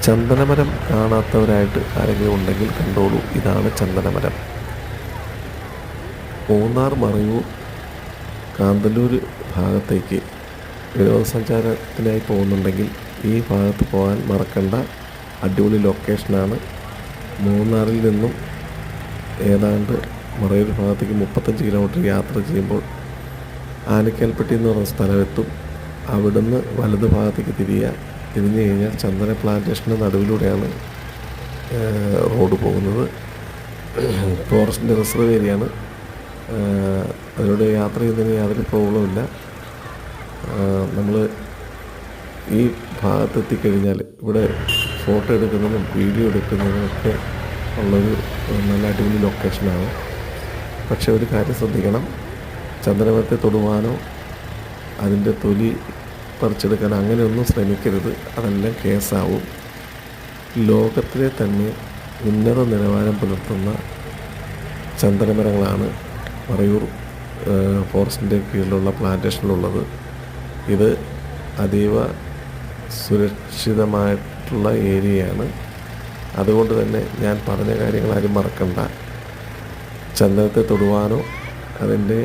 ചന്ദനമരം കാണാത്തവരായിട്ട് ആരെങ്കിലും ഉണ്ടെങ്കിൽ കണ്ടോളൂ. ഇതാണ് ചന്ദനമരം. മൂന്നാർ, മറയൂർ, കാന്തല്ലൂർ ഭാഗത്തേക്ക് വിനോദസഞ്ചാരത്തിനായി പോകുന്നുണ്ടെങ്കിൽ ഈ ഭാഗത്ത് പോകാൻ മറക്കണ്ട അടിപൊളി ലൊക്കേഷനാണ്. മൂന്നാറിൽ നിന്നും ഏതാണ്ട് മറയൂർ ഭാഗത്തേക്ക് 35 കിലോമീറ്റർ യാത്ര ചെയ്യുമ്പോൾ ആനക്കാൽപ്പെട്ടി എന്ന് പറഞ്ഞ സ്ഥലമെത്തും. അവിടുന്ന് വലത് ഭാഗത്തേക്ക് തിരിഞ്ഞു കഴിഞ്ഞാൽ ചന്ദന പ്ലാന്റേഷൻ്റെ നടുവിലൂടെയാണ് റോഡ് പോകുന്നത്. ഫോറസ്റ്റിൻ്റെ റിസർവ് ഏരിയയാണ്. അതിലൂടെ യാത്ര ചെയ്യുന്നതിന് യാതൊരു പ്രോബ്ലമില്ല. നമ്മൾ ഈ ഭാഗത്തെത്തിക്കഴിഞ്ഞാൽ ഇവിടെ ഫോട്ടോ എടുക്കുന്നതിനും വീഡിയോ എടുക്കുന്നതിനൊക്കെ ഉള്ളൊരു നല്ല അടിപൊളി ലൊക്കേഷനാണ്. പക്ഷേ ഒരു കാര്യം ശ്രദ്ധിക്കണം, ചന്ദനമരത്തെ തൊടുവാനോ അതിൻ്റെ തൊലി പറിച്ചെടുക്കാൻ അങ്ങനെയൊന്നും ശ്രമിക്കരുത്. അതെല്ലാം കേസാവും. ലോകത്തിലെ തന്നെ ഉന്നത നിലവാരം പുലർത്തുന്ന ചന്ദനമരങ്ങളാണ് മറയൂർ ഫോറസ്റ്റിൻ്റെ കീഴിലുള്ള പ്ലാന്റേഷനിലുള്ളത്. ഇത് അതീവ സുരക്ഷിതമായിട്ടുള്ള ഏരിയയാണ്. അതുകൊണ്ട് തന്നെ ഞാൻ പറഞ്ഞ കാര്യങ്ങൾ ആരും മറക്കണ്ട. ചന്ദനത്തെ തൊടുവാനോ അതിൻ്റെ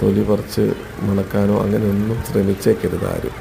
തൊലി പറിച്ച് മണക്കാനോ അങ്ങനെയൊന്നും ശ്രമിച്ചേക്കരുത് ആരും.